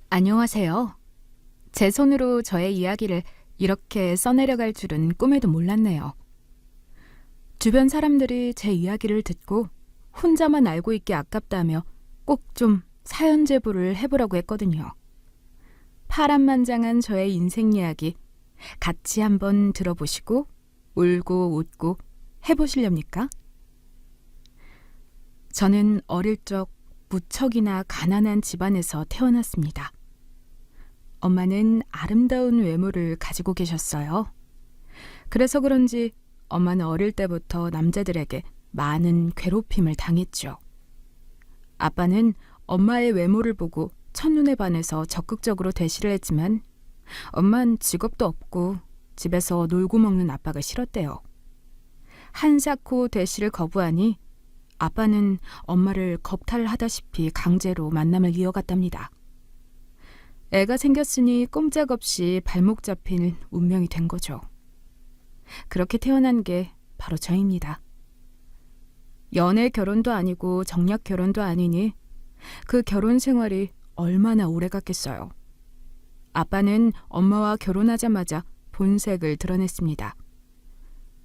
안녕하세요. 제 손으로 저의 이야기를 이렇게 써내려갈 줄은 꿈에도 몰랐네요. 주변 사람들이 제 이야기를 듣고 혼자만 알고 있기 아깝다며 꼭 좀 사연 제보를 해보라고 했거든요. 파란만장한 저의 인생 이야기 같이 한번 들어보시고 울고 웃고 해보시렵니까? 저는 어릴 적 무척이나 가난한 집안에서 태어났습니다. 엄마는 아름다운 외모를 가지고 계셨어요. 그래서 그런지 엄마는 어릴 때부터 남자들에게 많은 괴롭힘을 당했죠. 아빠는 엄마의 외모를 보고 첫눈에 반해서 적극적으로 대시를 했지만 엄마는 직업도 없고 집에서 놀고 먹는 아빠가 싫었대요. 한사코 대시를 거부하니 아빠는 엄마를 겁탈하다시피 강제로 만남을 이어갔답니다. 애가 생겼으니 꼼짝없이 발목 잡힐 운명이 된 거죠. 그렇게 태어난 게 바로 저입니다. 연애 결혼도 아니고 정략 결혼도 아니니 그 결혼 생활이 얼마나 오래 갔겠어요. 아빠는 엄마와 결혼하자마자 본색을 드러냈습니다.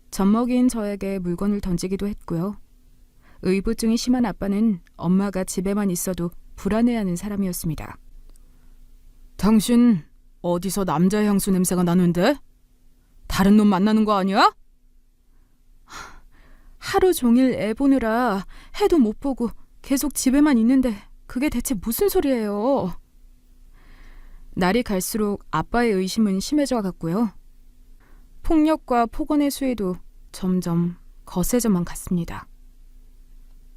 젖먹이인 저에게 물건을 던지기도 했고요. 의부증이 심한 아빠는 엄마가 집에만 있어도 불안해하는 사람이었습니다. 당신 어디서 남자 향수 냄새가 나는데? 다른 놈 만나는 거 아니야? 하루 종일 애 보느라 해도 못 보고 계속 집에만 있는데 그게 대체 무슨 소리예요? 날이 갈수록 아빠의 의심은 심해져 갔고요. 폭력과 폭언의 수위도 점점 거세져만 갔습니다.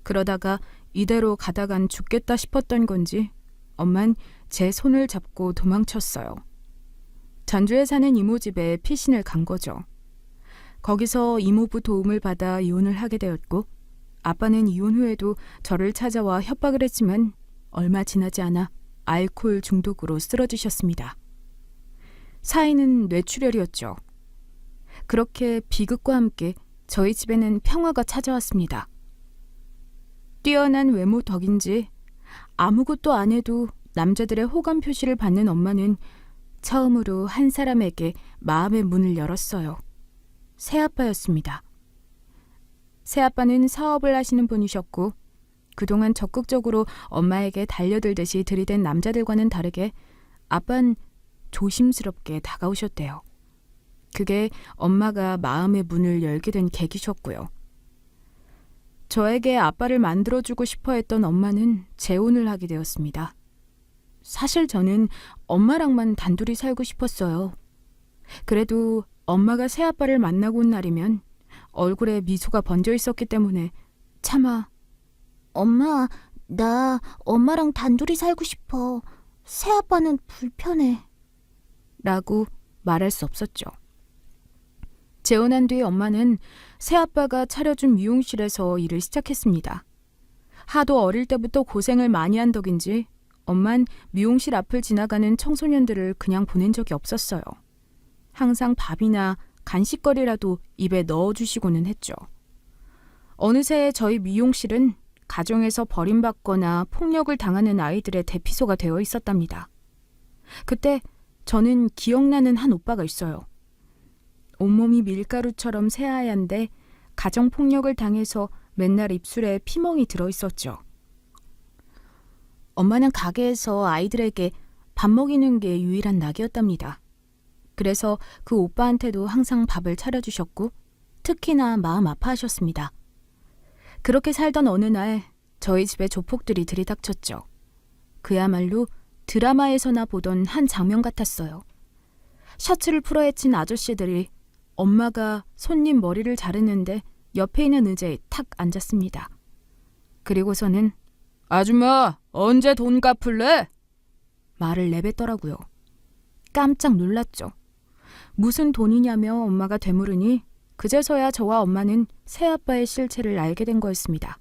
그러다가 이대로 가다간 죽겠다 싶었던 건지 엄만 제 손을 잡고 도망쳤어요. 전주에 사는 이모 집에 피신을 간 거죠. 거기서 이모부 도움을 받아 이혼을 하게 되었고 아빠는 이혼 후에도 저를 찾아와 협박을 했지만 얼마 지나지 않아 알코올 중독으로 쓰러지셨습니다. 사인은 뇌출혈이었죠. 그렇게 비극과 함께 저희 집에는 평화가 찾아왔습니다. 뛰어난 외모 덕인지 아무것도 안 해도 남자들의 호감 표시를 받는 엄마는 처음으로 한 사람에게 마음의 문을 열었어요. 새아빠였습니다. 새아빠는 사업을 하시는 분이셨고 그동안 적극적으로 엄마에게 달려들듯이 들이댄 남자들과는 다르게 아빠는 조심스럽게 다가오셨대요. 그게 엄마가 마음의 문을 열게 된 계기셨고요. 저에게 아빠를 만들어주고 싶어 했던 엄마는 재혼을 하게 되었습니다. 사실 저는 엄마랑만 단둘이 살고 싶었어요. 그래도 엄마가 새아빠를 만나고 온 날이면 얼굴에 미소가 번져 있었기 때문에 차마 엄마, 나 엄마랑 단둘이 살고 싶어. 새아빠는 불편해. 라고 말할 수 없었죠. 재혼한 뒤 엄마는 새아빠가 차려준 미용실에서 일을 시작했습니다. 하도 어릴 때부터 고생을 많이 한 덕인지 엄만 미용실 앞을 지나가는 청소년들을 그냥 보낸 적이 없었어요. 항상 밥이나 간식거리라도 입에 넣어주시고는 했죠. 어느새 저희 미용실은 가정에서 버림받거나 폭력을 당하는 아이들의 대피소가 되어 있었답니다. 그때 저는 기억나는 한 오빠가 있어요. 온몸이 밀가루처럼 새하얀데 가정폭력을 당해서 맨날 입술에 피멍이 들어있었죠. 엄마는 가게에서 아이들에게 밥 먹이는 게 유일한 낙이었답니다. 그래서 그 오빠한테도 항상 밥을 차려주셨고 특히나 마음 아파하셨습니다. 그렇게 살던 어느 날 저희 집에 조폭들이 들이닥쳤죠. 그야말로 드라마에서나 보던 한 장면 같았어요. 셔츠를 풀어헤친 아저씨들이 엄마가 손님 머리를 자르는데 옆에 있는 의자에 탁 앉았습니다. 그리고서는 아줌마 언제 돈 갚을래? 말을 내뱉더라고요. 깜짝 놀랐죠. 무슨 돈이냐며 엄마가 되물으니 그제서야 저와 엄마는 새아빠의 실체를 알게 된 거였습니다.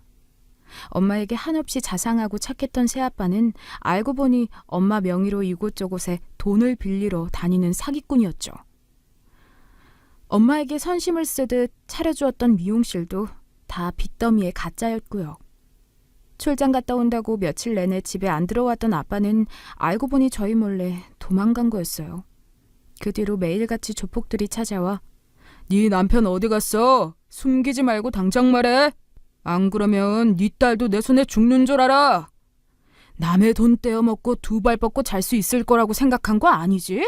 엄마에게 한없이 자상하고 착했던 새아빠는 알고 보니 엄마 명의로 이곳저곳에 돈을 빌리러 다니는 사기꾼이었죠. 엄마에게 선심을 쓰듯 차려주었던 미용실도 다 빚더미의 가짜였고요. 출장 갔다 온다고 며칠 내내 집에 안 들어왔던 아빠는 알고 보니 저희 몰래 도망간 거였어요. 그 뒤로 매일같이 조폭들이 찾아와 네 남편 어디 갔어? 숨기지 말고 당장 말해. 안 그러면 네 딸도 내 손에 죽는 줄 알아. 남의 돈 떼어먹고 두 발 뻗고 잘 수 있을 거라고 생각한 거 아니지?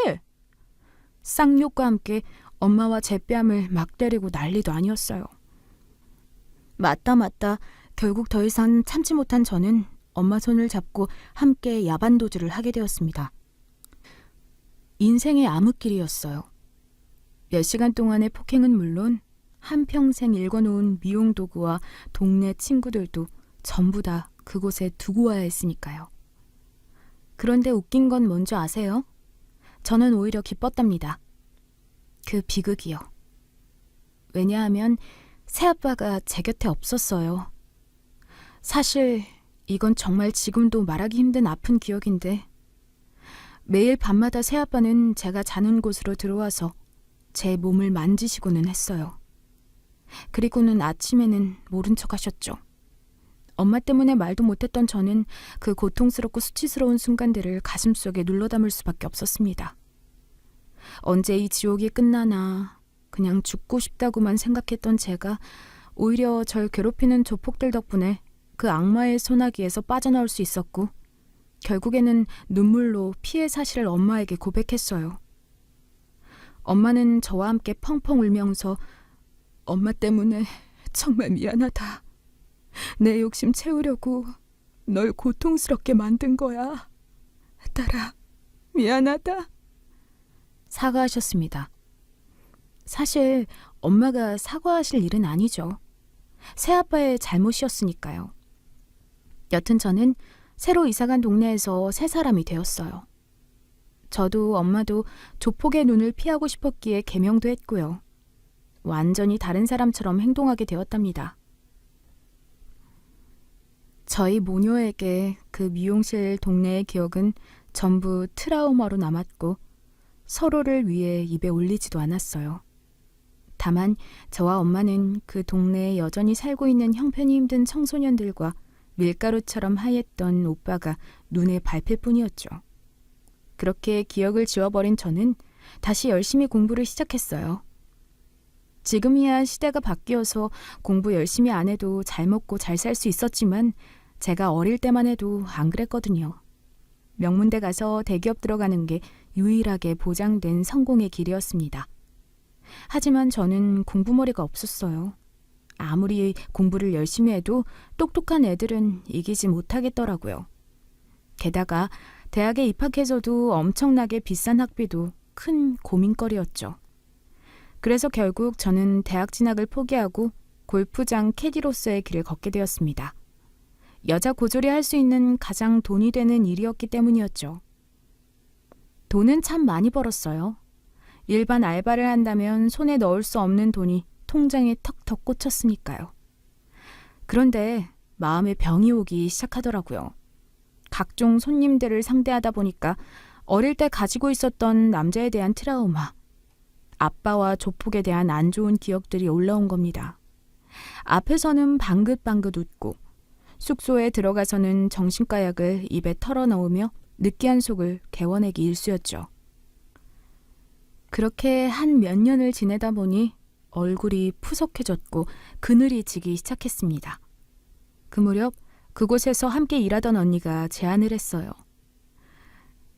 쌍욕과 함께 엄마와 제 뺨을 막 때리고 난리도 아니었어요. 맞다. 결국 더 이상 참지 못한 저는 엄마 손을 잡고 함께 야반도주를 하게 되었습니다. 인생의 암흑길이었어요. 몇 시간 동안의 폭행은 물론 한평생 읽어놓은 미용도구와 동네 친구들도 전부 다 그곳에 두고 와야 했으니까요. 그런데 웃긴 건 뭔지 아세요? 저는 오히려 기뻤답니다. 그 비극이요. 왜냐하면 새아빠가 제 곁에 없었어요. 사실 이건 정말 지금도 말하기 힘든 아픈 기억인데 매일 밤마다 새아빠는 제가 자는 곳으로 들어와서 제 몸을 만지시고는 했어요. 그리고는 아침에는 모른 척 하셨죠. 엄마 때문에 말도 못했던 저는 그 고통스럽고 수치스러운 순간들을 가슴속에 눌러 담을 수밖에 없었습니다. 언제 이 지옥이 끝나나 그냥 죽고 싶다고만 생각했던 제가 오히려 절 괴롭히는 조폭들 덕분에 그 악마의 소나기에서 빠져나올 수 있었고 결국에는 눈물로 피해 사실을 엄마에게 고백했어요. 엄마는 저와 함께 펑펑 울면서 엄마 때문에 정말 미안하다. 내 욕심 채우려고 널 고통스럽게 만든 거야. 딸아, 미안하다. 사과하셨습니다. 사실 엄마가 사과하실 일은 아니죠. 새아빠의 잘못이었으니까요. 여튼 저는 새로 이사간 동네에서 새 사람이 되었어요. 저도 엄마도 조폭의 눈을 피하고 싶었기에 개명도 했고요. 완전히 다른 사람처럼 행동하게 되었답니다. 저희 모녀에게 그 미용실 동네의 기억은 전부 트라우마로 남았고 서로를 위해 입에 올리지도 않았어요. 다만 저와 엄마는 그 동네에 여전히 살고 있는 형편이 힘든 청소년들과 밀가루처럼 하였던 오빠가 눈에 밟힐 뿐이었죠. 그렇게 기억을 지워버린 저는 다시 열심히 공부를 시작했어요. 지금이야 시대가 바뀌어서 공부 열심히 안 해도 잘 먹고 잘 살 수 있었지만 제가 어릴 때만 해도 안 그랬거든요. 명문대 가서 대기업 들어가는 게 유일하게 보장된 성공의 길이었습니다. 하지만 저는 공부머리가 없었어요. 아무리 공부를 열심히 해도 똑똑한 애들은 이기지 못하겠더라고요. 게다가 대학에 입학해서도 엄청나게 비싼 학비도 큰 고민거리였죠. 그래서 결국 저는 대학 진학을 포기하고 골프장 캐디로서의 길을 걷게 되었습니다. 여자 고졸이 할 수 있는 가장 돈이 되는 일이었기 때문이었죠. 돈은 참 많이 벌었어요. 일반 알바를 한다면 손에 넣을 수 없는 돈이 통장에 턱턱 꽂혔으니까요. 그런데 마음에 병이 오기 시작하더라고요. 각종 손님들을 상대하다 보니까 어릴 때 가지고 있었던 남자에 대한 트라우마, 아빠와 조폭에 대한 안 좋은 기억들이 올라온 겁니다. 앞에서는 방긋방긋 웃고 숙소에 들어가서는 정신과 약을 입에 털어넣으며 느끼한 속을 개워내기 일쑤였죠. 그렇게 한 몇 년을 지내다 보니 얼굴이 푸석해졌고 그늘이 지기 시작했습니다. 그 무렵 그곳에서 함께 일하던 언니가 제안을 했어요.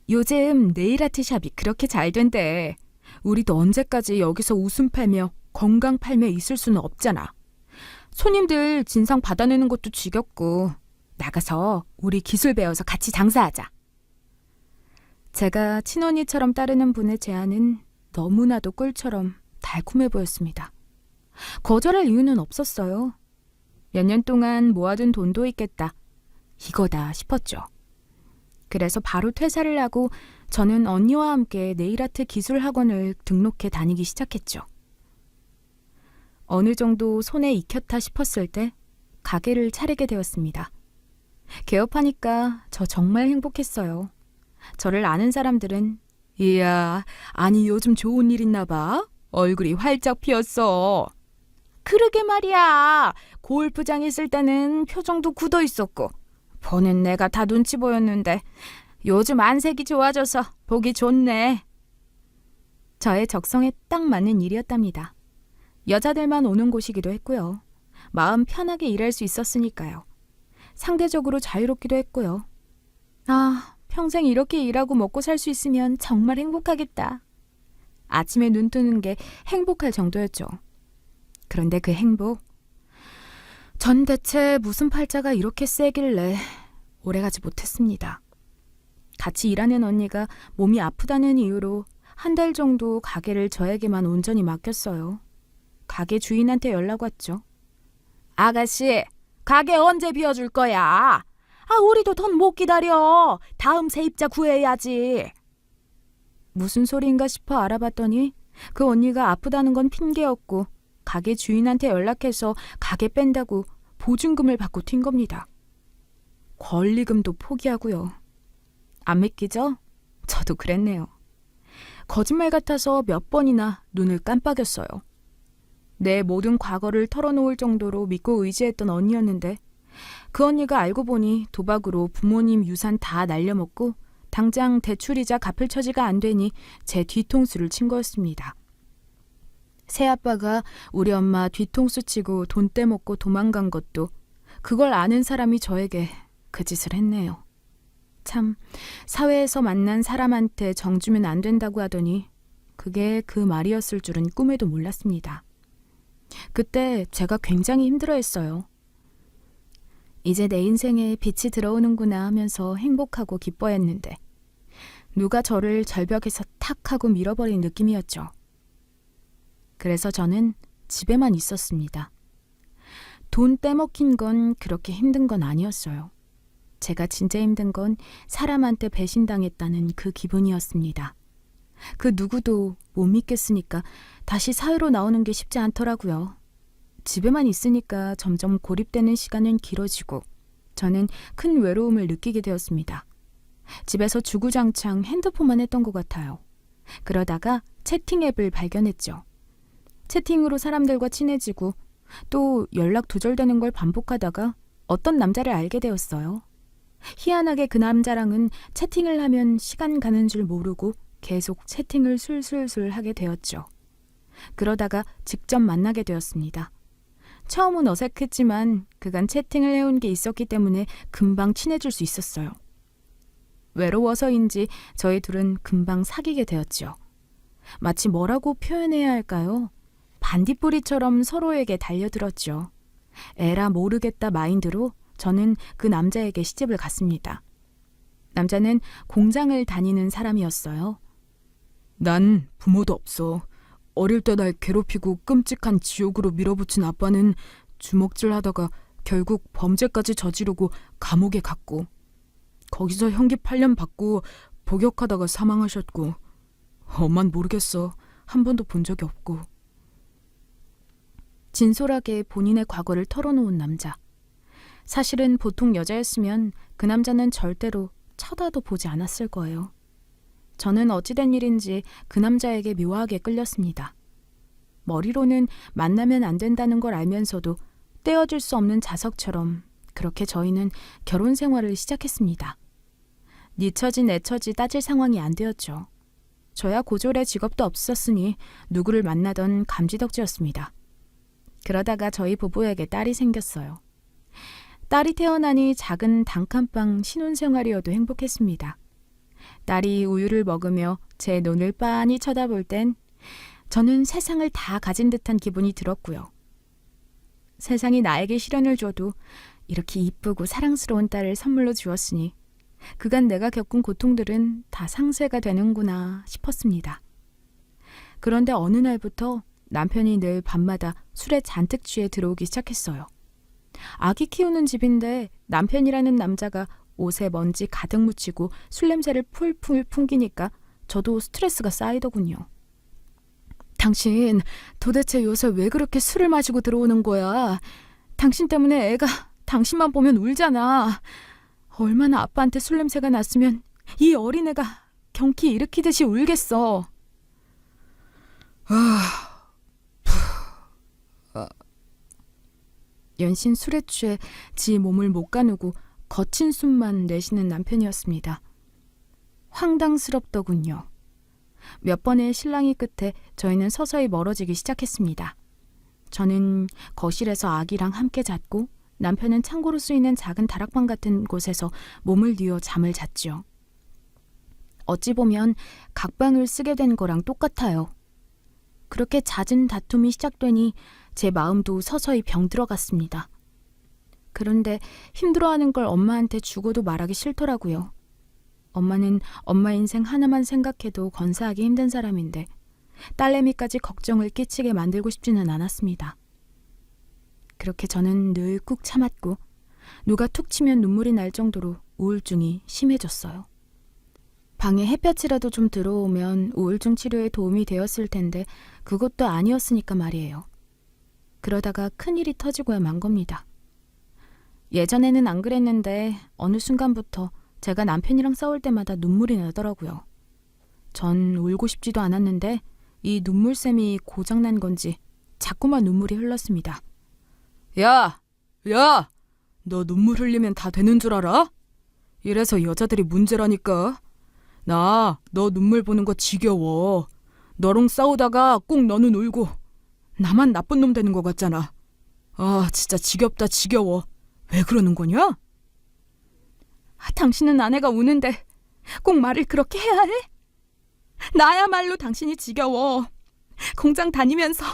요즘 네일아트 샵이 그렇게 잘 된대. 우리도 언제까지 여기서 웃음 팔며 건강 팔며 있을 수는 없잖아. 손님들 진상 받아내는 것도 지겹고 나가서 우리 기술 배워서 같이 장사하자. 제가 친언니처럼 따르는 분의 제안은 너무나도 꿀처럼 달콤해 보였습니다. 거절할 이유는 없었어요. 몇 년 동안 모아둔 돈도 있겠다. 이거다 싶었죠. 그래서 바로 퇴사를 하고 저는 언니와 함께 네일아트 기술 학원을 등록해 다니기 시작했죠. 어느 정도 손에 익혔다 싶었을 때 가게를 차리게 되었습니다. 개업하니까 저 정말 행복했어요. 저를 아는 사람들은 이야, 아니 요즘 좋은 일 있나 봐. 얼굴이 활짝 피었어. 그러게 말이야. 골프장 있을 때는 표정도 굳어 있었고 보는 내가 다 눈치 보였는데 요즘 안색이 좋아져서 보기 좋네. 저의 적성에 딱 맞는 일이었답니다. 여자들만 오는 곳이기도 했고요. 마음 편하게 일할 수 있었으니까요. 상대적으로 자유롭기도 했고요. 아, 평생 이렇게 일하고 먹고 살 수 있으면 정말 행복하겠다. 아침에 눈 뜨는 게 행복할 정도였죠. 그런데 그 행복, 전 대체 무슨 팔자가 이렇게 세길래 오래가지 못했습니다. 같이 일하는 언니가 몸이 아프다는 이유로 한 달 정도 가게를 저에게만 온전히 맡겼어요. 가게 주인한테 연락 왔죠. 아가씨, 가게 언제 비워줄 거야? 아, 우리도 돈 못 기다려. 다음 세입자 구해야지. 무슨 소리인가 싶어 알아봤더니 그 언니가 아프다는 건 핑계였고 가게 주인한테 연락해서 가게 뺀다고 보증금을 받고 튄 겁니다. 권리금도 포기하고요. 안 믿기죠? 저도 그랬네요. 거짓말 같아서 몇 번이나 눈을 깜빡였어요. 내 모든 과거를 털어놓을 정도로 믿고 의지했던 언니였는데 그 언니가 알고 보니 도박으로 부모님 유산 다 날려먹고 당장 대출이자 갚을 처지가 안 되니 제 뒤통수를 친 거였습니다. 새아빠가 우리 엄마 뒤통수 치고 돈 떼먹고 도망간 것도 그걸 아는 사람이 저에게 그 짓을 했네요. 참, 사회에서 만난 사람한테 정주면 안 된다고 하더니 그게 그 말이었을 줄은 꿈에도 몰랐습니다. 그때 제가 굉장히 힘들어했어요. 이제 내 인생에 빛이 들어오는구나 하면서 행복하고 기뻐했는데 누가 저를 절벽에서 탁 하고 밀어버린 느낌이었죠. 그래서 저는 집에만 있었습니다. 돈 떼먹힌 건 그렇게 힘든 건 아니었어요. 제가 진짜 힘든 건 사람한테 배신당했다는 그 기분이었습니다. 그 누구도 못 믿겠으니까 다시 사회로 나오는 게 쉽지 않더라고요. 집에만 있으니까 점점 고립되는 시간은 길어지고 저는 큰 외로움을 느끼게 되었습니다. 집에서 주구장창 핸드폰만 했던 것 같아요. 그러다가 채팅 앱을 발견했죠. 채팅으로 사람들과 친해지고 또 연락 두절되는 걸 반복하다가 어떤 남자를 알게 되었어요. 희한하게 그 남자랑은 채팅을 하면 시간 가는 줄 모르고 계속 채팅을 술술술 하게 되었죠. 그러다가 직접 만나게 되었습니다. 처음은 어색했지만 그간 채팅을 해온 게 있었기 때문에 금방 친해질 수 있었어요. 외로워서인지 저희 둘은 금방 사귀게 되었죠. 마치 뭐라고 표현해야 할까요? 반딧불이처럼 서로에게 달려들었죠. 에라 모르겠다 마인드로 저는 그 남자에게 시집을 갔습니다. 남자는 공장을 다니는 사람이었어요. 난 부모도 없어. 어릴 때 날 괴롭히고 끔찍한 지옥으로 밀어붙인 아빠는 주먹질하다가 결국 범죄까지 저지르고 감옥에 갔고 거기서 형기 8년 받고 복역하다가 사망하셨고 엄만 모르겠어. 한 번도 본 적이 없고. 진솔하게 본인의 과거를 털어놓은 남자. 사실은 보통 여자였으면 그 남자는 절대로 쳐다도 보지 않았을 거예요. 저는 어찌된 일인지 그 남자에게 묘하게 끌렸습니다. 머리로는 만나면 안 된다는 걸 알면서도 떼어줄 수 없는 자석처럼 그렇게 저희는 결혼 생활을 시작했습니다. 네 처지 내 처지 따질 상황이 안 되었죠. 저야 고졸의 직업도 없었으니 누구를 만나던 감지덕지였습니다. 그러다가 저희 부부에게 딸이 생겼어요. 딸이 태어나니 작은 단칸방 신혼생활이어도 행복했습니다. 딸이 우유를 먹으며 제 눈을 빤히 쳐다볼 땐 저는 세상을 다 가진 듯한 기분이 들었고요. 세상이 나에게 시련을 줘도 이렇게 이쁘고 사랑스러운 딸을 선물로 주었으니 그간 내가 겪은 고통들은 다 상쇄가 되는구나 싶었습니다. 그런데 어느 날부터 남편이 늘 밤마다 술에 잔뜩 취해 들어오기 시작했어요. 아기 키우는 집인데 남편이라는 남자가 옷에 먼지 가득 묻히고 술 냄새를 풀풀 풍기니까 저도 스트레스가 쌓이더군요. 당신 도대체 요새 왜 그렇게 술을 마시고 들어오는 거야? 당신 때문에 애가 당신만 보면 울잖아. 얼마나 아빠한테 술 냄새가 났으면 이 어린애가 경기 일으키듯이 울겠어. 연신 술에 취해 지 몸을 못 가누고 거친 숨만 내쉬는 남편이었습니다. 황당스럽더군요. 몇 번의 실랑이 끝에 저희는 서서히 멀어지기 시작했습니다. 저는 거실에서 아기랑 함께 잤고 남편은 창고로 쓰이는 작은 다락방 같은 곳에서 몸을 뉘어 잠을 잤죠. 어찌 보면 각방을 쓰게 된 거랑 똑같아요. 그렇게 잦은 다툼이 시작되니 제 마음도 서서히 병들어갔습니다. 그런데 힘들어하는 걸 엄마한테 죽어도 말하기 싫더라고요. 엄마는 엄마 인생 하나만 생각해도 건사하기 힘든 사람인데 딸내미까지 걱정을 끼치게 만들고 싶지는 않았습니다. 그렇게 저는 늘 꾹 참았고 누가 툭 치면 눈물이 날 정도로 우울증이 심해졌어요. 방에 햇볕이라도 좀 들어오면 우울증 치료에 도움이 되었을 텐데 그것도 아니었으니까 말이에요. 그러다가 큰일이 터지고야 만 겁니다. 예전에는 안 그랬는데 어느 순간부터 제가 남편이랑 싸울 때마다 눈물이 나더라고요. 전 울고 싶지도 않았는데 이 눈물샘이 고장난 건지 자꾸만 눈물이 흘렀습니다. 야! 너 눈물 흘리면 다 되는 줄 알아? 이래서 여자들이 문제라니까. 나 너 눈물 보는 거 지겨워. 너랑 싸우다가 꼭 너는 울고 나만 나쁜 놈 되는 거 같잖아. 아, 진짜 지겹다 지겨워. 왜 그러는 거냐? 당신은 아내가 우는데 꼭 말을 그렇게 해야 해? 나야말로 당신이 지겨워. 공장 다니면서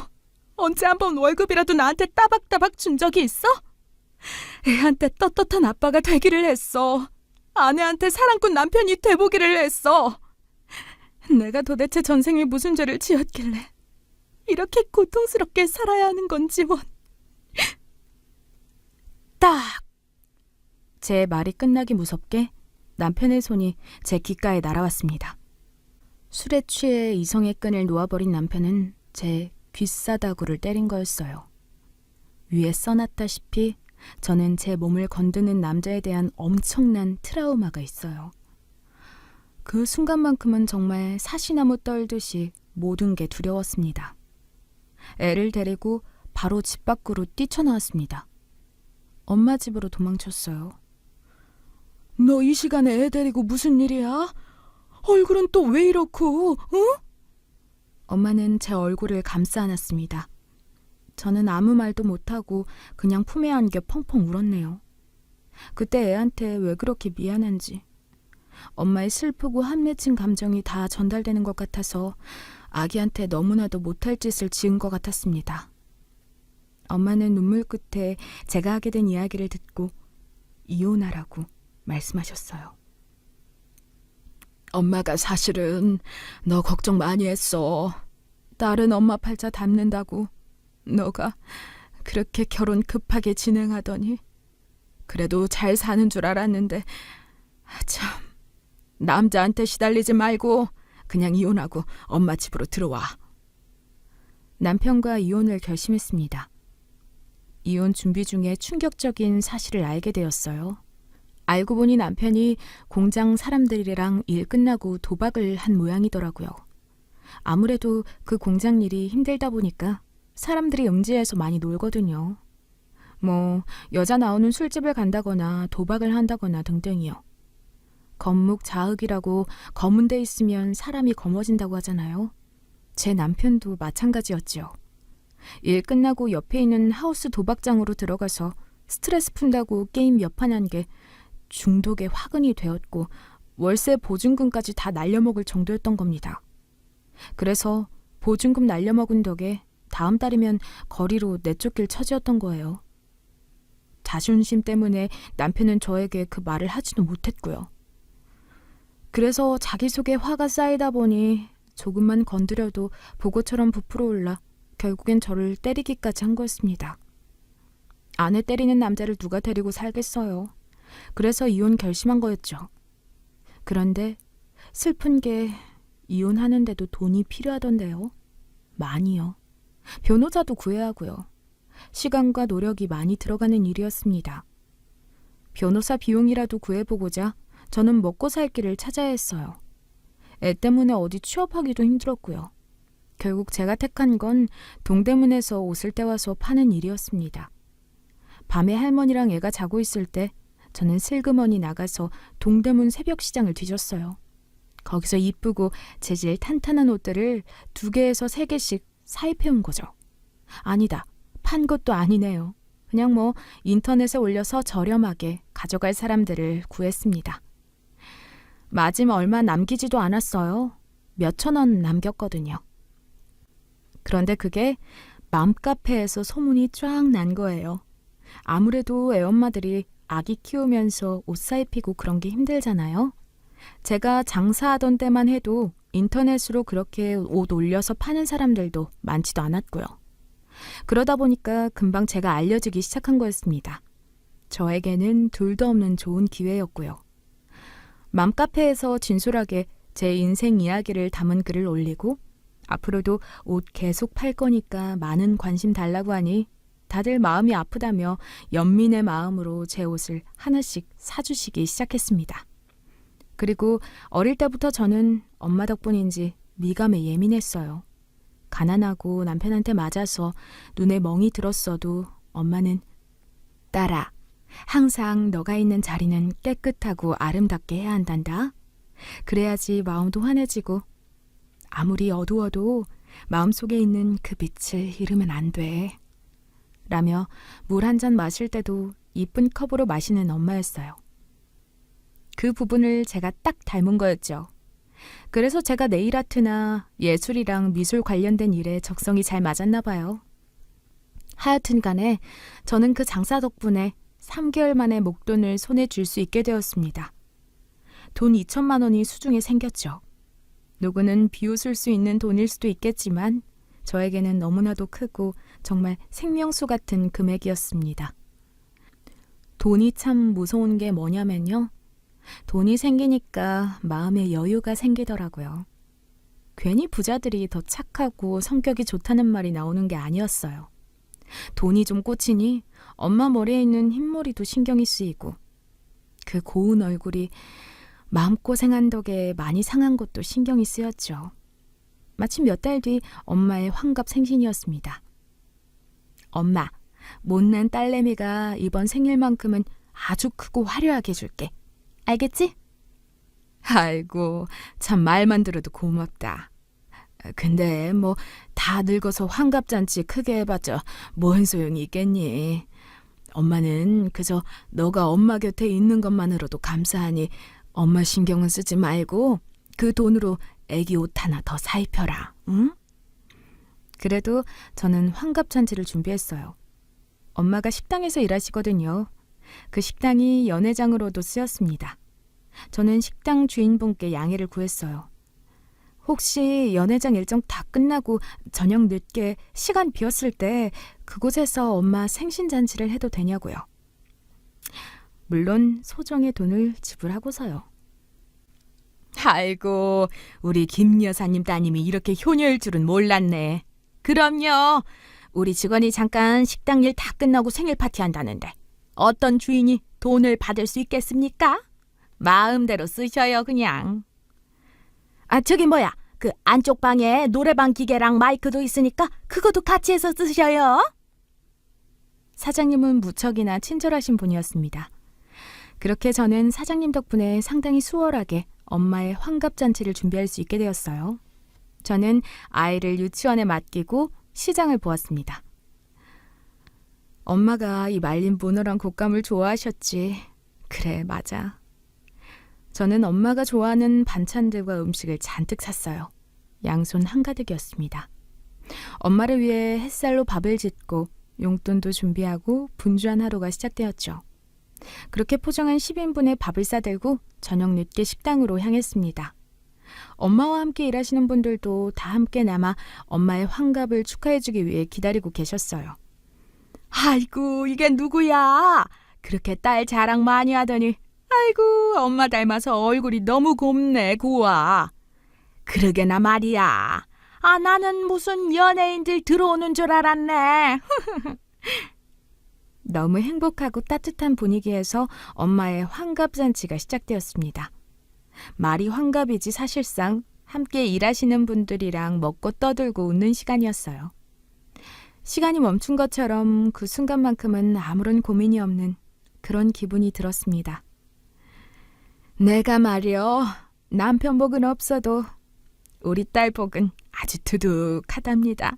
언제 한번 월급이라도 나한테 따박따박 준 적이 있어? 애한테 떳떳한 아빠가 되기를 했어. 아내한테 사랑꾼 남편이 돼보기를 했어. 내가 도대체 전생에 무슨 죄를 지었길래 이렇게 고통스럽게 살아야 하는 건지 뭐. 딱! 제 말이 끝나기 무섭게 남편의 손이 제 귓가에 날아왔습니다. 술에 취해 이성의 끈을 놓아버린 남편은 제 귓사다구를 때린 거였어요. 위에 써놨다시피 저는 제 몸을 건드는 남자에 대한 엄청난 트라우마가 있어요. 그 순간만큼은 정말 사시나무 떨듯이 모든 게 두려웠습니다. 애를 데리고 바로 집 밖으로 뛰쳐나왔습니다. 엄마 집으로 도망쳤어요. 너 이 시간에 애 데리고 무슨 일이야? 얼굴은 또 왜 이렇고, 어? 엄마는 제 얼굴을 감싸 안았습니다. 저는 아무 말도 못하고 그냥 품에 안겨 펑펑 울었네요. 그때 애한테 왜 그렇게 미안한지, 엄마의 슬프고 한맺힌 감정이 다 전달되는 것 같아서 아기한테 너무나도 못할 짓을 지은 것 같았습니다. 엄마는 눈물 끝에 제가 하게 된 이야기를 듣고 이혼하라고 말씀하셨어요. 엄마가 사실은 너 걱정 많이 했어. 딸은 엄마 팔자 닮는다고. 너가 그렇게 결혼 급하게 진행하더니 그래도 잘 사는 줄 알았는데 참, 남자한테 시달리지 말고 그냥 이혼하고 엄마 집으로 들어와. 남편과 이혼을 결심했습니다. 이혼 준비 중에 충격적인 사실을 알게 되었어요. 알고 보니 남편이 공장 사람들이랑 일 끝나고 도박을 한 모양이더라고요. 아무래도 그 공장 일이 힘들다 보니까 사람들이 음지에서 많이 놀거든요. 여자 나오는 술집을 간다거나 도박을 한다거나 등등이요. 검묵자흑이라고 검은 데 있으면 사람이 검어진다고 하잖아요. 제 남편도 마찬가지였죠. 일 끝나고 옆에 있는 하우스 도박장으로 들어가서 스트레스 푼다고 게임 몇 판 한 게 중독의 화근이 되었고 월세 보증금까지 다 날려먹을 정도였던 겁니다. 그래서 보증금 날려먹은 덕에 다음 달이면 거리로 내쫓길 처지였던 거예요. 자존심 때문에 남편은 저에게 그 말을 하지도 못했고요. 그래서 자기 속에 화가 쌓이다 보니 조금만 건드려도 보고처럼 부풀어 올라 결국엔 저를 때리기까지 한 거였습니다. 아내 때리는 남자를 누가 데리고 살겠어요. 그래서 이혼 결심한 거였죠. 그런데 슬픈 게 이혼하는데도 돈이 필요하던데요. 많이요. 변호사도 구해야 하고요. 시간과 노력이 많이 들어가는 일이었습니다. 변호사 비용이라도 구해보고자 저는 먹고 살 길을 찾아야 했어요. 애 때문에 어디 취업하기도 힘들었고요. 결국 제가 택한 건 동대문에서 옷을 떼와서 파는 일이었습니다. 밤에 할머니랑 애가 자고 있을 때 저는 슬그머니 나가서 동대문 새벽시장을 뒤졌어요. 거기서 이쁘고 재질 탄탄한 옷들을 2개에서 3개씩 사입해온 거죠. 아니다, 판 것도 아니네요. 그냥 인터넷에 올려서 저렴하게 가져갈 사람들을 구했습니다. 마침 얼마 남기지도 않았어요. 몇천 원 남겼거든요. 그런데 그게 맘카페에서 소문이 쫙 난 거예요. 아무래도 애엄마들이 아기 키우면서 옷 사입히고 그런 게 힘들잖아요. 제가 장사하던 때만 해도 인터넷으로 그렇게 옷 올려서 파는 사람들도 많지도 않았고요. 그러다 보니까 금방 제가 알려지기 시작한 거였습니다. 저에게는 둘도 없는 좋은 기회였고요. 맘카페에서 진솔하게 제 인생 이야기를 담은 글을 올리고 앞으로도 옷 계속 팔 거니까 많은 관심 달라고 하니 다들 마음이 아프다며 연민의 마음으로 제 옷을 하나씩 사주시기 시작했습니다. 그리고 어릴 때부터 저는 엄마 덕분인지 미감에 예민했어요. 가난하고 남편한테 맞아서 눈에 멍이 들었어도 엄마는 딸아, 항상 너가 있는 자리는 깨끗하고 아름답게 해야 한단다. 그래야지 마음도 환해지고 아무리 어두워도 마음속에 있는 그 빛을 잃으면 안 돼. 라며 물 한 잔 마실 때도 이쁜 컵으로 마시는 엄마였어요. 그 부분을 제가 딱 닮은 거였죠. 그래서 제가 네일아트나 예술이랑 미술 관련된 일에 적성이 잘 맞았나 봐요. 하여튼 간에 저는 그 장사 덕분에 3개월 만에 목돈을 손에 쥘 수 있게 되었습니다. 돈 2천만 원이 수중에 생겼죠. 누구는 비웃을 수 있는 돈일 수도 있겠지만 저에게는 너무나도 크고 정말 생명수 같은 금액이었습니다. 돈이 참 무서운 게 뭐냐면요. 돈이 생기니까 마음에 여유가 생기더라고요. 괜히 부자들이 더 착하고 성격이 좋다는 말이 나오는 게 아니었어요. 돈이 좀 꽂히니 엄마 머리에 있는 흰머리도 신경이 쓰이고 그 고운 얼굴이 마음고생한 덕에 많이 상한 것도 신경이 쓰였죠. 마침 몇 달 뒤 엄마의 환갑 생신이었습니다. 엄마, 못난 딸내미가 이번 생일만큼은 아주 크고 화려하게 해줄게. 알겠지? 아이고, 참 말만 들어도 고맙다. 근데 다 늙어서 환갑잔치 크게 해봤자 뭔 소용이 있겠니? 엄마는 그저 너가 엄마 곁에 있는 것만으로도 감사하니 엄마 신경은 쓰지 말고 그 돈으로 애기 옷 하나 더 사입혀라. 응? 그래도 저는 환갑잔치를 준비했어요. 엄마가 식당에서 일하시거든요. 그 식당이 연회장으로도 쓰였습니다. 저는 식당 주인분께 양해를 구했어요. 혹시 연회장 일정 다 끝나고 저녁 늦게 시간 비었을 때 그곳에서 엄마 생신잔치를 해도 되냐고요. 물론 소정의 돈을 지불하고서요. 아이고, 우리 김 여사님 따님이 이렇게 효녀일 줄은 몰랐네. 그럼요. 우리 직원이 잠깐 식당 일 다 끝나고 생일 파티한다는데 어떤 주인이 돈을 받을 수 있겠습니까? 마음대로 쓰셔요, 그냥. 저기 그 안쪽 방에 노래방 기계랑 마이크도 있으니까 그것도 같이 해서 쓰셔요. 사장님은 무척이나 친절하신 분이었습니다. 그렇게 저는 사장님 덕분에 상당히 수월하게 엄마의 환갑잔치를 준비할 수 있게 되었어요. 저는 아이를 유치원에 맡기고 시장을 보았습니다. 엄마가 이 말린 문어랑 곶감을 좋아하셨지. 그래, 맞아. 저는 엄마가 좋아하는 반찬들과 음식을 잔뜩 샀어요. 양손 한가득이었습니다. 엄마를 위해 햇살로 밥을 짓고 용돈도 준비하고 분주한 하루가 시작되었죠. 그렇게 포장한 10인분의 밥을 싸들고 저녁 늦게 식당으로 향했습니다. 엄마와 함께 일하시는 분들도 다 함께 남아 엄마의 환갑을 축하해주기 위해 기다리고 계셨어요. 아이고, 이게 누구야? 그렇게 딸 자랑 많이 하더니 아이고, 엄마 닮아서 얼굴이 너무 곱네, 고와. 그러게나 말이야. 나는 무슨 연예인들 들어오는 줄 알았네. 너무 행복하고 따뜻한 분위기에서 엄마의 환갑잔치가 시작되었습니다. 말이 환갑이지 사실상 함께 일하시는 분들이랑 먹고 떠들고 웃는 시간이었어요. 시간이 멈춘 것처럼 그 순간만큼은 아무런 고민이 없는 그런 기분이 들었습니다. 내가 말이요, 남편 복은 없어도 우리 딸 복은 아주 두둑하답니다.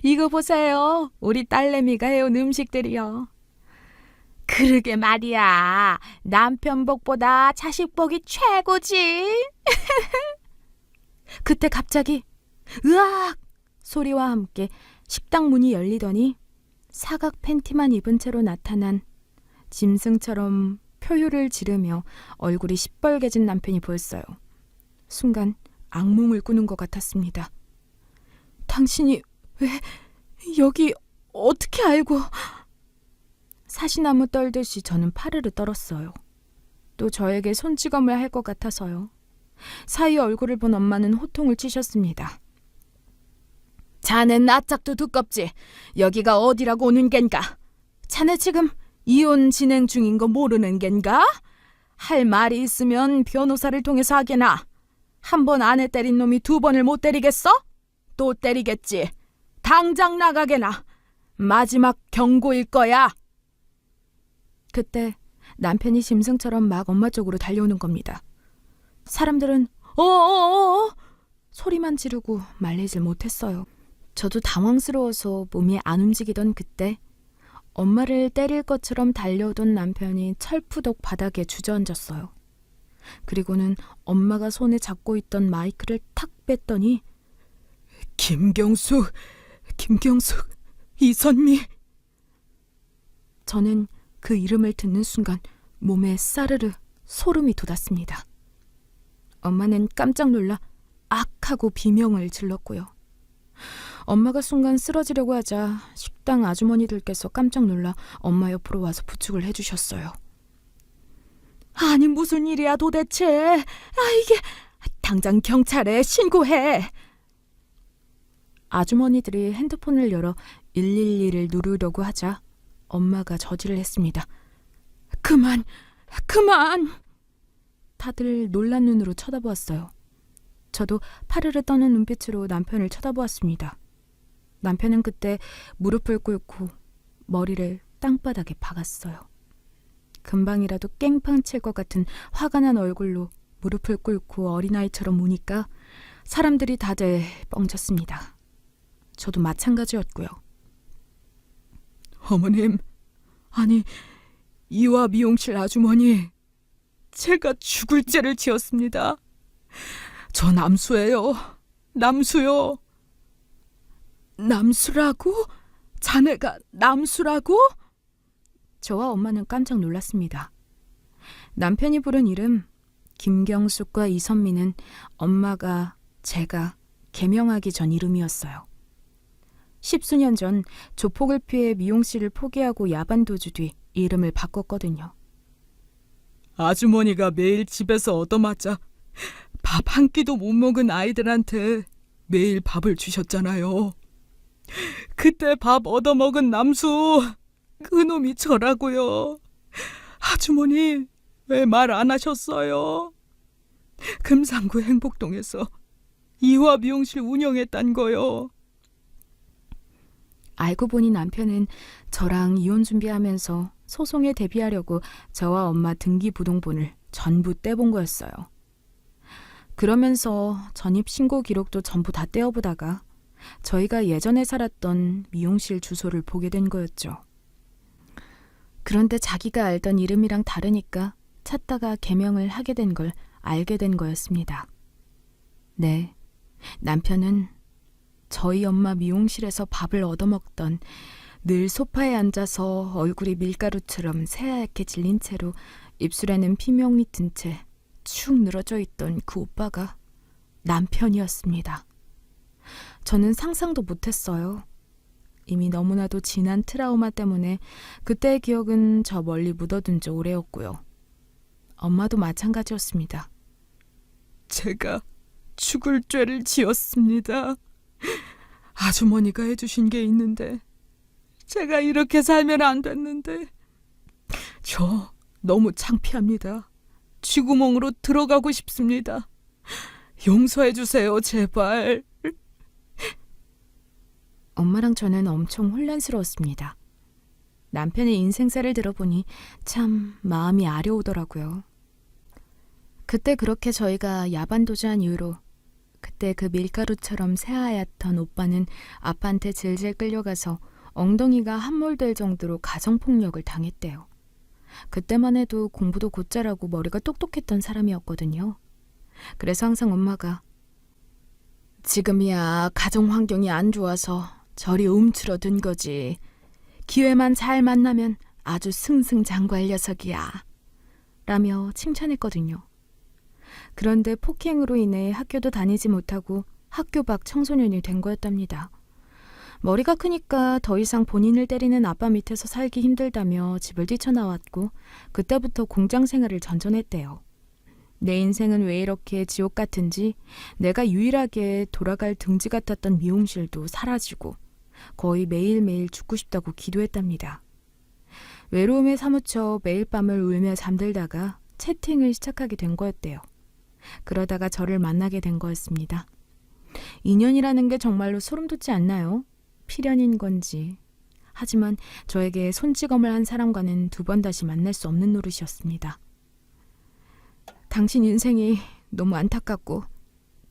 이거 보세요. 우리 딸내미가 해온 음식들이요. 그러게 말이야. 남편 복보다 자식 복이 최고지. 그때 갑자기 으악 소리와 함께 식당 문이 열리더니 사각 팬티만 입은 채로 나타난 짐승처럼 표효를 지르며 얼굴이 시뻘개진 남편이 보였어요. 순간 악몽을 꾸는 것 같았습니다. 당신이 왜 여기 어떻게 알고? 사시나무 떨듯이 저는 파르르 떨었어요. 또 저에게 손찌검을 할 것 같아서요. 사이 얼굴을 본 엄마는 호통을 치셨습니다. 자넨 낯짝도 두껍지. 여기가 어디라고 오는 겐가? 자네 지금 이혼 진행 중인 거 모르는 겐가? 할 말이 있으면 변호사를 통해서 하게나. 한 번 아내 때린 놈이 두 번을 못 때리겠어? 또 때리겠지. 당장 나가게나. 마지막 경고일 거야. 그때 남편이 짐승처럼 막 엄마 쪽으로 달려오는 겁니다. 사람들은 어어어어 소리만 지르고 말리질 못했어요. 저도 당황스러워서 몸이 안 움직이던 그때 엄마를 때릴 것처럼 달려오던 남편이 철푸덕 바닥에 주저앉았어요. 그리고는 엄마가 손에 잡고 있던 마이크를 탁 뺐더니 김경숙, 이선미. 저는 그 이름을 듣는 순간 몸에 싸르르 소름이 돋았습니다. 엄마는 깜짝 놀라 악 하고 비명을 질렀고요. 엄마가 순간 쓰러지려고 하자 식당 아주머니들께서 깜짝 놀라 엄마 옆으로 와서 부축을 해주셨어요. 아니 무슨 일이야 도대체. 이게 당장 경찰에 신고해. 아주머니들이 핸드폰을 열어 112를 누르려고 하자 엄마가 저지를 했습니다. 그만. 다들 놀란 눈으로 쳐다보았어요. 저도 파르르 떠는 눈빛으로 남편을 쳐다보았습니다. 남편은 그때 무릎을 꿇고 머리를 땅바닥에 박았어요. 금방이라도 깽판 칠 것 같은 화가 난 얼굴로 무릎을 꿇고 어린아이처럼 우니까 사람들이 다들 뻥쳤습니다. 저도 마찬가지였고요. 어머님, 아니 이화 미용실 아주머니, 제가 죽을 죄를 지었습니다. 저 남수예요. 남수요. 남수라고? 자네가 남수라고? 저와 엄마는 깜짝 놀랐습니다. 남편이 부른 이름 김경숙과 이선미는 엄마가 제가 개명하기 전 이름이었어요. 10수년 전 조폭을 피해 미용실을 포기하고 야반도주 뒤 이름을 바꿨거든요. 아주머니가 매일 집에서 얻어맞자 밥 한 끼도 못 먹은 아이들한테 매일 밥을 주셨잖아요. 그때 밥 얻어먹은 남수, 그놈이 저라고요. 아주머니 왜 말 안 하셨어요? 금상구 행복동에서 이화 미용실 운영했단 거요. 알고 보니 남편은 저랑 이혼 준비하면서 소송에 대비하려고 저와 엄마 등기부등본을 전부 떼본 거였어요. 그러면서 전입신고 기록도 전부 다 떼어보다가 저희가 예전에 살았던 미용실 주소를 보게 된 거였죠. 그런데 자기가 알던 이름이랑 다르니까 찾다가 개명을 하게 된 걸 알게 된 거였습니다. 네, 남편은 저희 엄마 미용실에서 밥을 얻어먹던 늘 소파에 앉아서 얼굴이 밀가루처럼 새하얗게 질린 채로 입술에는 피멍이 든 채 축 늘어져 있던 그 오빠가 남편이었습니다. 저는 상상도 못했어요. 이미 너무나도 진한 트라우마 때문에 그때의 기억은 저 멀리 묻어둔 지 오래였고요. 엄마도 마찬가지였습니다. 제가 죽을 죄를 지었습니다. 아주머니가 해주신 게 있는데 제가 이렇게 살면 안 됐는데 저 너무 창피합니다. 쥐구멍으로 들어가고 싶습니다. 용서해 주세요, 제발. 엄마랑 저는 엄청 혼란스러웠습니다. 남편의 인생사를 들어보니 참 마음이 아려오더라고요. 그때 그렇게 저희가 야반도주한 이후로 그때 그 밀가루처럼 새하얗던 오빠는 아빠한테 질질 끌려가서 엉덩이가 함몰될 정도로 가정폭력을 당했대요. 그때만 해도 공부도 곧잘하고 머리가 똑똑했던 사람이었거든요. 그래서 항상 엄마가 지금이야 가정 환경이 안 좋아서 저리 움츠러든 거지. 기회만 잘 만나면 아주 승승장구할 녀석이야. 라며 칭찬했거든요. 그런데 폭행으로 인해 학교도 다니지 못하고 학교 밖 청소년이 된 거였답니다. 머리가 크니까 더 이상 본인을 때리는 아빠 밑에서 살기 힘들다며 집을 뛰쳐나왔고 그때부터 공장 생활을 전전했대요. 내 인생은 왜 이렇게 지옥 같은지 내가 유일하게 돌아갈 등지 같았던 미용실도 사라지고 거의 매일매일 죽고 싶다고 기도했답니다. 외로움에 사무쳐 매일 밤을 울며 잠들다가 채팅을 시작하게 된 거였대요. 그러다가 저를 만나게 된 거였습니다. 인연이라는 게 정말로 소름 돋지 않나요? 필연인 건지. 하지만 저에게 손찌검을 한 사람과는 두 번 다시 만날 수 없는 노릇이었습니다. 당신 인생이 너무 안타깝고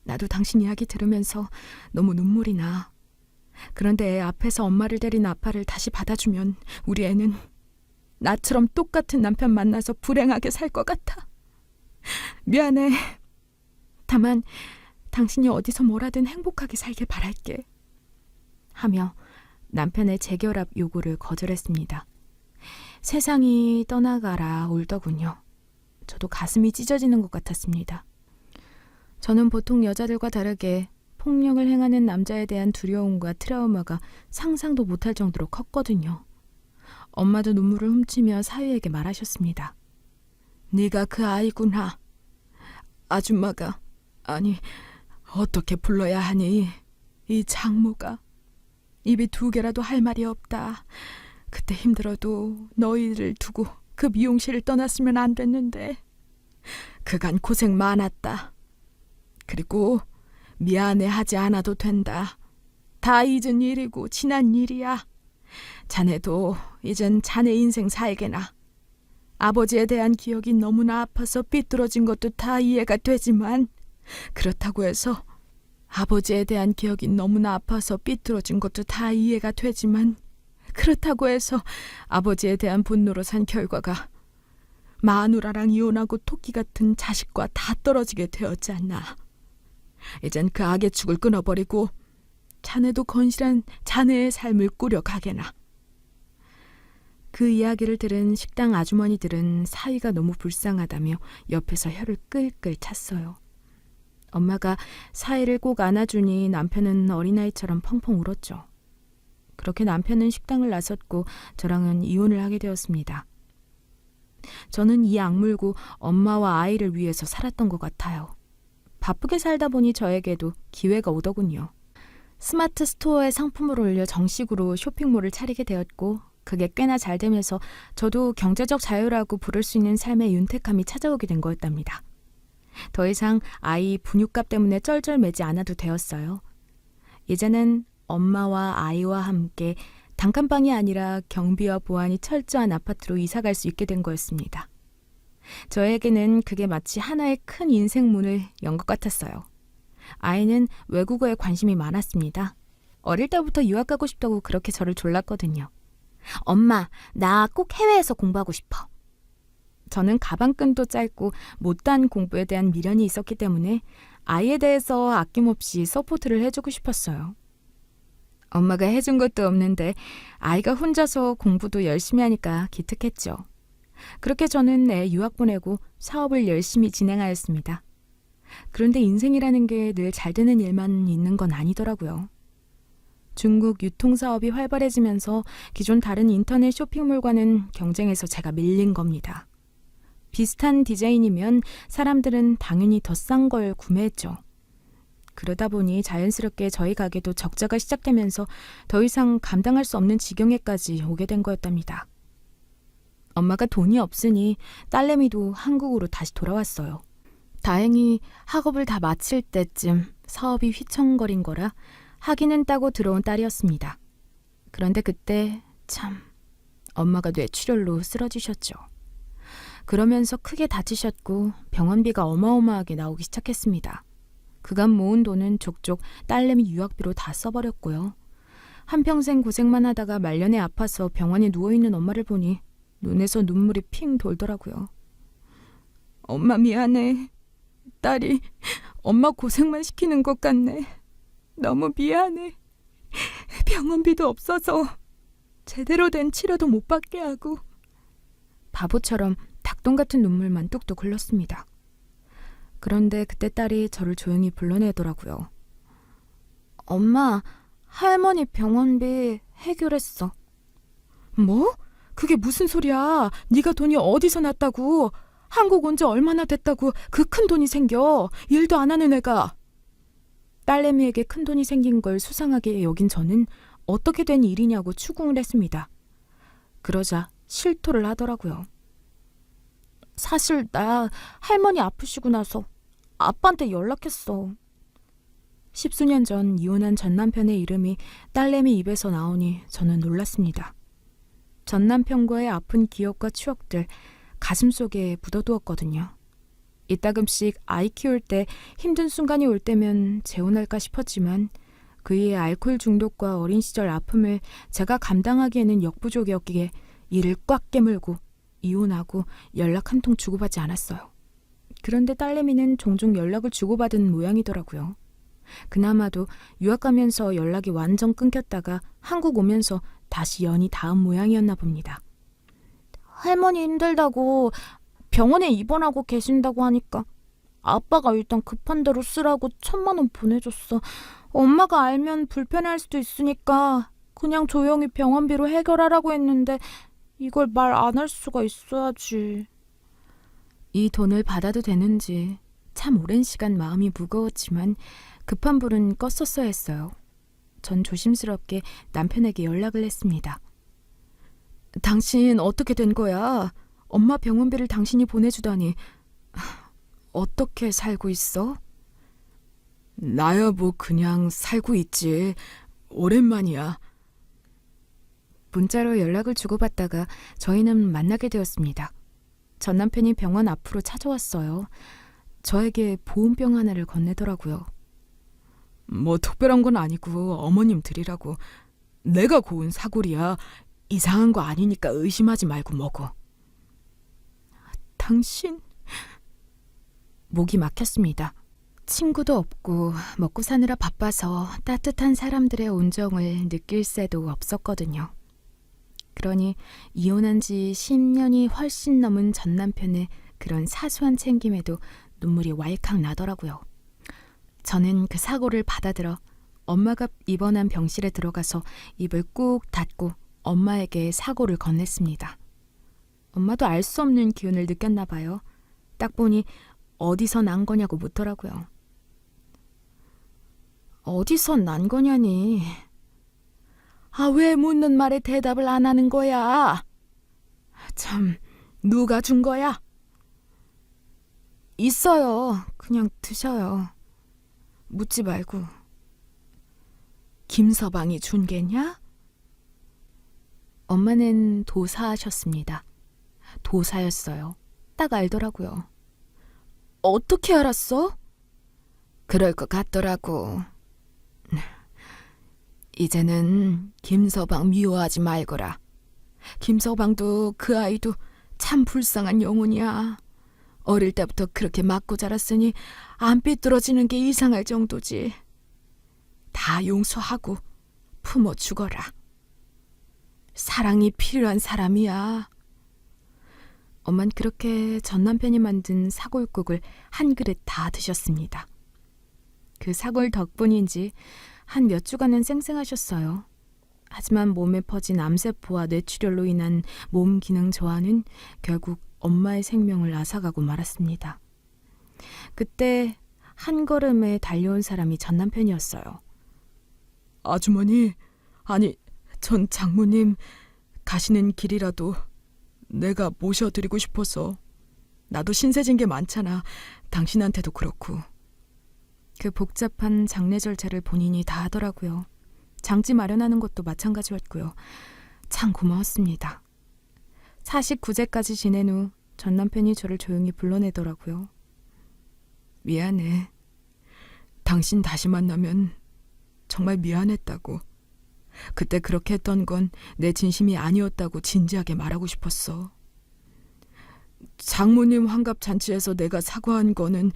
나도 당신 이야기 들으면서 너무 눈물이 나. 그런데 애 앞에서 엄마를 때린 아빠를 다시 받아주면 우리 애는 나처럼 똑같은 남편 만나서 불행하게 살 것 같아. 미안해. 다만 당신이 어디서 뭐라든 행복하게 살길 바랄게. 하며 남편의 재결합 요구를 거절했습니다. 세상이 떠나가라 울더군요. 저도 가슴이 찢어지는 것 같았습니다. 저는 보통 여자들과 다르게 폭력을 행하는 남자에 대한 두려움과 트라우마가 상상도 못할 정도로 컸거든요. 엄마도 눈물을 훔치며 사위에게 말하셨습니다. 네가 그 아이구나. 아줌마가, 아니 어떻게 불러야 하니? 이 장모가 입이 두 개라도 할 말이 없다. 그때 힘들어도 너희를 두고 그 미용실을 떠났으면 안 됐는데 그간 고생 많았다. 그리고 미안해하지 않아도 된다. 다 잊은 일이고 지난 일이야. 자네도 이젠 자네 인생 살게나. 아버지에 대한 기억이 너무나 아파서 삐뚤어진 것도 다 이해가 되지만 그렇다고 해서 아버지에 대한 기억이 너무나 아파서 삐뚤어진 것도 다 이해가 되지만 그렇다고 해서 아버지에 대한 분노로 산 결과가 마누라랑 이혼하고 토끼 같은 자식과 다 떨어지게 되었지 않나. 이젠 그 악의 축을 끊어버리고 자네도 건실한 자네의 삶을 꾸려가게나. 그 이야기를 들은 식당 아주머니들은 사위가 너무 불쌍하다며 옆에서 혀를 끌끌 찼어요. 엄마가 사위를 꼭 안아주니 남편은 어린아이처럼 펑펑 울었죠. 그렇게 남편은 식당을 나섰고 저랑은 이혼을 하게 되었습니다. 저는 이 악물고 엄마와 아이를 위해서 살았던 것 같아요. 바쁘게 살다 보니 저에게도 기회가 오더군요. 스마트 스토어에 상품을 올려 정식으로 쇼핑몰을 차리게 되었고 그게 꽤나 잘 되면서 저도 경제적 자유라고 부를 수 있는 삶의 윤택함이 찾아오게 된 거였답니다. 더 이상 아이 분유값 때문에 쩔쩔매지 않아도 되었어요. 이제는 엄마와 아이와 함께 단칸방이 아니라 경비와 보안이 철저한 아파트로 이사갈 수 있게 된 거였습니다. 저에게는 그게 마치 하나의 큰 인생문을 연 것 같았어요. 아이는 외국어에 관심이 많았습니다. 어릴 때부터 유학 가고 싶다고 그렇게 저를 졸랐거든요. 엄마, 나 꼭 해외에서 공부하고 싶어. 저는 가방끈도 짧고 못다한 공부에 대한 미련이 있었기 때문에 아이에 대해서 아낌없이 서포트를 해주고 싶었어요. 엄마가 해준 것도 없는데 아이가 혼자서 공부도 열심히 하니까 기특했죠. 그렇게 저는 애 유학 보내고 사업을 열심히 진행하였습니다. 그런데 인생이라는 게 늘 잘 되는 일만 있는 건 아니더라고요. 중국 유통사업이 활발해지면서 기존 다른 인터넷 쇼핑몰과는 경쟁에서 제가 밀린 겁니다. 비슷한 디자인이면 사람들은 당연히 더 싼 걸 구매했죠. 그러다 보니 자연스럽게 저희 가게도 적자가 시작되면서 더 이상 감당할 수 없는 지경에까지 오게 된 거였답니다. 엄마가 돈이 없으니 딸내미도 한국으로 다시 돌아왔어요. 다행히 학업을 다 마칠 때쯤 사업이 휘청거린 거라 학위는 따고 들어온 딸이었습니다. 그런데 그때 참 엄마가 뇌출혈로 쓰러지셨죠. 그러면서 크게 다치셨고 병원비가 어마어마하게 나오기 시작했습니다. 그간 모은 돈은 족족 딸내미 유학비로 다 써버렸고요. 한평생 고생만 하다가 말년에 아파서 병원에 누워있는 엄마를 보니 눈에서 눈물이 핑 돌더라고요. 엄마 미안해. 딸이 엄마 고생만 시키는 것 같네. 너무 미안해. 병원비도 없어서 제대로 된 치료도 못 받게 하고. 바보처럼 닭똥 같은 눈물만 뚝뚝 흘렀습니다. 그런데 그때 딸이 저를 조용히 불러내더라고요. 엄마, 할머니 병원비 해결했어. 뭐? 그게 무슨 소리야? 네가 돈이 어디서 났다고? 한국 온 지 얼마나 됐다고 그 큰 돈이 생겨? 일도 안 하는 애가. 딸내미에게 큰 돈이 생긴 걸 수상하게 여긴 저는 어떻게 된 일이냐고 추궁을 했습니다. 그러자 실토를 하더라고요. 사실 나 할머니 아프시고 나서 아빠한테 연락했어. 10수년 전 이혼한 전 남편의 이름이 딸내미 입에서 나오니 저는 놀랐습니다. 전 남편과의 아픈 기억과 추억들 가슴속에 묻어두었거든요. 이따금씩 아이 키울 때 힘든 순간이 올 때면 재혼할까 싶었지만 그의 알코올 중독과 어린 시절 아픔을 제가 감당하기에는 역부족이었기에 이를 꽉 깨물고 이혼하고 연락 한 통 주고받지 않았어요. 그런데 딸내미는 종종 연락을 주고받은 모양이더라고요. 그나마도 유학 가면서 연락이 완전 끊겼다가 한국 오면서 다시 연이 닿은 모양이었나 봅니다. 할머니 힘들다고 병원에 입원하고 계신다고 하니까 아빠가 일단 급한 대로 쓰라고 1,000만 원 보내줬어. 엄마가 알면 불편할 수도 있으니까 그냥 조용히 병원비로 해결하라고 했는데 이걸 말 안 할 수가 있어야지. 이 돈을 받아도 되는지 참 오랜 시간 마음이 무거웠지만 급한 불은 껐었어야 했어요. 전 조심스럽게 남편에게 연락을 했습니다. 당신 어떻게 된 거야? 엄마 병원비를 당신이 보내주다니. 어떻게 살고 있어? 나야 뭐 그냥 살고 있지. 오랜만이야. 문자로 연락을 주고받다가 저희는 만나게 되었습니다. 전 남편이 병원 앞으로 찾아왔어요. 저에게 보온병 하나를 건네더라고요. 뭐 특별한 건 아니고 어머님 드리라고. 내가 고운 사골이야. 이상한 거 아니니까 의심하지 말고 먹어. 당신... 목이 막혔습니다. 친구도 없고 먹고 사느라 바빠서 따뜻한 사람들의 온정을 느낄 새도 없었거든요. 그러니 이혼한 지 10년이 훨씬 넘은 전 남편의 그런 사소한 챙김에도 눈물이 왈칵 나더라고요. 저는 그 사고를 받아들어 엄마가 입원한 병실에 들어가서 입을 꾹 닫고 엄마에게 사고를 건넸습니다. 엄마도 알 수 없는 기운을 느꼈나 봐요. 딱 보니 어디서 난 거냐고 묻더라고요. 어디서 난 거냐니. 왜 묻는 말에 대답을 안 하는 거야? 참, 누가 준 거야? 있어요. 그냥 드셔요. 묻지 말고. 김서방이 준 게냐? 엄마는 도사하셨습니다. 도사였어요. 딱 알더라고요. 어떻게 알았어? 그럴 것 같더라고. 이제는 김서방 미워하지 말거라. 김서방도 그 아이도 참 불쌍한 영혼이야. 어릴 때부터 그렇게 맞고 자랐으니 안 삐뚤어지는 게 이상할 정도지. 다 용서하고 품어 죽어라. 사랑이 필요한 사람이야. 엄만 그렇게 전 남편이 만든 사골국을 한 그릇 다 드셨습니다. 그 사골 덕분인지 한 몇 주간은 쌩쌩하셨어요. 하지만 몸에 퍼진 암세포와 뇌출혈로 인한 몸 기능 저하는 결국 엄마의 생명을 앗아가고 말았습니다. 그때 한 걸음에 달려온 사람이 전 남편이었어요. 아주머니, 아니 전 장모님, 가시는 길이라도 내가 모셔드리고 싶어서. 나도 신세진 게 많잖아. 당신한테도 그렇고. 그 복잡한 장례 절차를 본인이 다 하더라고요. 장지 마련하는 것도 마찬가지였고요. 참 고마웠습니다. 49제까지 지낸 후 전 남편이 저를 조용히 불러내더라고요. 미안해. 당신 다시 만나면 정말 미안했다고. 그때 그렇게 했던 건 내 진심이 아니었다고 진지하게 말하고 싶었어. 장모님 환갑 잔치에서 내가 사과한 거는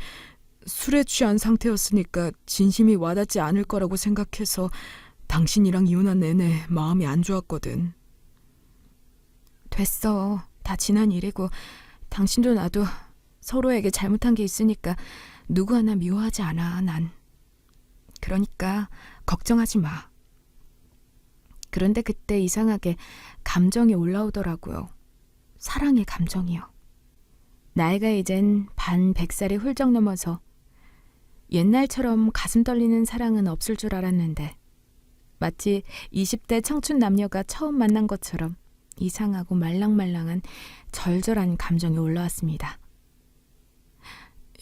술에 취한 상태였으니까 진심이 와닿지 않을 거라고 생각해서 당신이랑 이혼한 내내 마음이 안 좋았거든. 됐어. 다 지난 일이고 당신도 나도 서로에게 잘못한 게 있으니까 누구 하나 미워하지 않아, 난. 그러니까 걱정하지 마. 그런데 그때 이상하게 감정이 올라오더라고요. 사랑의 감정이요. 나이가 이젠 반 100살이 훌쩍 넘어서 옛날처럼 가슴 떨리는 사랑은 없을 줄 알았는데 마치 20대 청춘 남녀가 처음 만난 것처럼 이상하고 말랑말랑한 절절한 감정이 올라왔습니다.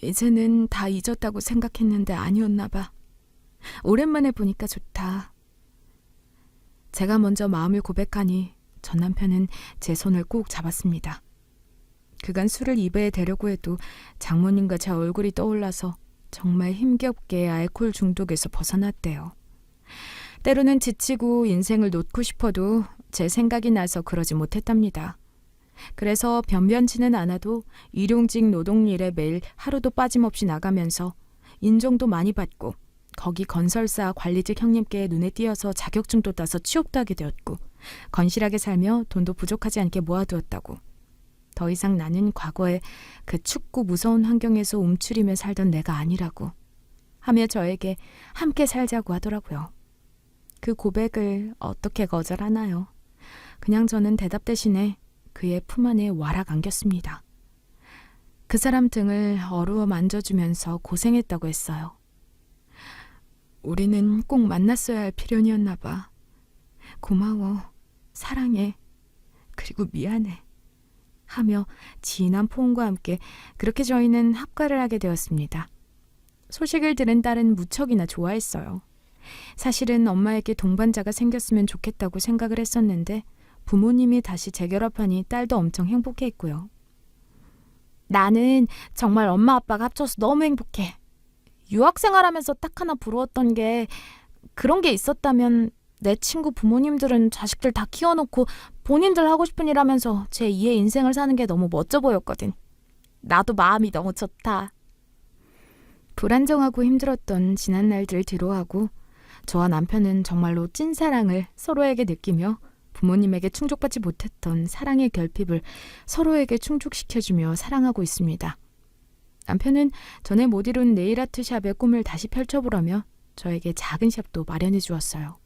이제는 다 잊었다고 생각했는데 아니었나 봐. 오랜만에 보니까 좋다. 제가 먼저 마음을 고백하니 전 남편은 제 손을 꼭 잡았습니다. 그간 술을 입에 대려고 해도 장모님과 제 얼굴이 떠올라서 정말 힘겹게 알코올 중독에서 벗어났대요. 때로는 지치고 인생을 놓고 싶어도 제 생각이 나서 그러지 못했답니다. 그래서 변변치는 않아도 일용직 노동일에 매일 하루도 빠짐없이 나가면서 인정도 많이 받고 거기 건설사 관리직 형님께 눈에 띄어서 자격증도 따서 취업도 하게 되었고 건실하게 살며 돈도 부족하지 않게 모아두었다고. 더 이상 나는 과거에 그 춥고 무서운 환경에서 움츠리며 살던 내가 아니라고 하며 저에게 함께 살자고 하더라고요. 그 고백을 어떻게 거절하나요? 그냥 저는 대답 대신에 그의 품 안에 와락 안겼습니다. 그 사람 등을 어루어 만져주면서 고생했다고 했어요. 우리는 꼭 만났어야 할 필연이었나 봐. 고마워, 사랑해, 그리고 미안해 하며 진한 포옹과 함께 그렇게 저희는 합가를 하게 되었습니다. 소식을 들은 딸은 무척이나 좋아했어요. 사실은 엄마에게 동반자가 생겼으면 좋겠다고 생각을 했었는데 부모님이 다시 재결합하니 딸도 엄청 행복해했고요. 나는 정말 엄마 아빠가 합쳐서 너무 행복해. 유학생활하면서 딱 하나 부러웠던 게 그런 게 있었다면 내 친구 부모님들은 자식들 다 키워놓고 본인들 하고 싶은 일 하면서 제2의 인생을 사는 게 너무 멋져 보였거든. 나도 마음이 너무 좋다. 불안정하고 힘들었던 지난 날들을 뒤로하고 저와 남편은 정말로 찐사랑을 서로에게 느끼며 부모님에게 충족받지 못했던 사랑의 결핍을 서로에게 충족시켜주며 사랑하고 있습니다. 남편은 전에 못 이룬 네일아트 샵의 꿈을 다시 펼쳐보라며 저에게 작은 샵도 마련해 주었어요.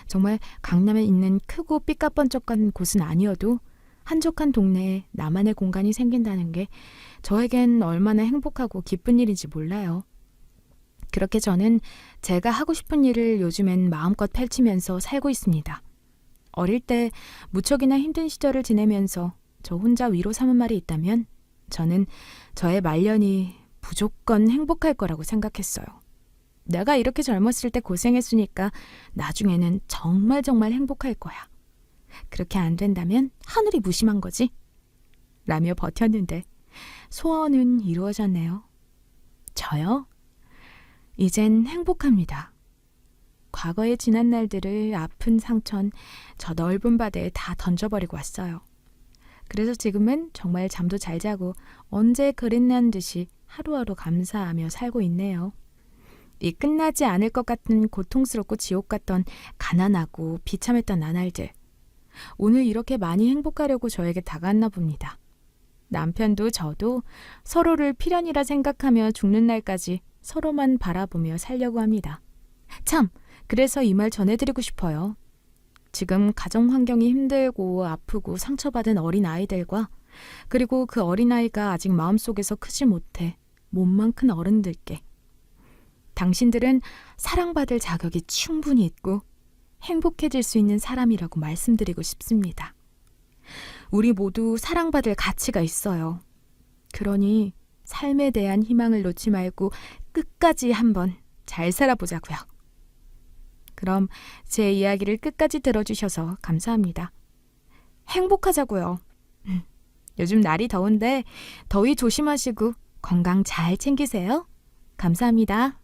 정말 강남에 있는 크고 삐까뻔쩍한 곳은 아니어도 한적한 동네에 나만의 공간이 생긴다는 게 저에겐 얼마나 행복하고 기쁜 일인지 몰라요. 그렇게 저는 제가 하고 싶은 일을 요즘엔 마음껏 펼치면서 살고 있습니다. 어릴 때 무척이나 힘든 시절을 지내면서 저 혼자 위로 삼은 말이 있다면 저는 저의 말년이 무조건 행복할 거라고 생각했어요. 내가 이렇게 젊었을 때 고생했으니까 나중에는 정말 행복할 거야. 그렇게 안 된다면 하늘이 무심한 거지. 라며 버텼는데 소원은 이루어졌네요. 저요? 이젠 행복합니다. 과거의 지난 날들을 아픈 상처는 저 넓은 바다에 다 던져버리고 왔어요. 그래서 지금은 정말 잠도 잘 자고 언제 그랬난 듯이 하루하루 감사하며 살고 있네요. 이 끝나지 않을 것 같은 고통스럽고 지옥 같던 가난하고 비참했던 나날들. 오늘 이렇게 많이 행복하려고 저에게 다가왔나 봅니다. 남편도 저도 서로를 필연이라 생각하며 죽는 날까지 서로만 바라보며 살려고 합니다. 참, 그래서 이 말 전해드리고 싶어요. 지금 가정 환경이 힘들고 아프고 상처받은 어린아이들과 그리고 그 어린아이가 아직 마음속에서 크지 못해 몸만 큰 어른들께 당신들은 사랑받을 자격이 충분히 있고 행복해질 수 있는 사람이라고 말씀드리고 싶습니다. 우리 모두 사랑받을 가치가 있어요. 그러니 삶에 대한 희망을 놓지 말고 끝까지 한번 잘 살아보자고요. 그럼 제 이야기를 끝까지 들어주셔서 감사합니다. 행복하자고요. 요즘 날이 더운데 더위 조심하시고 건강 잘 챙기세요. 감사합니다.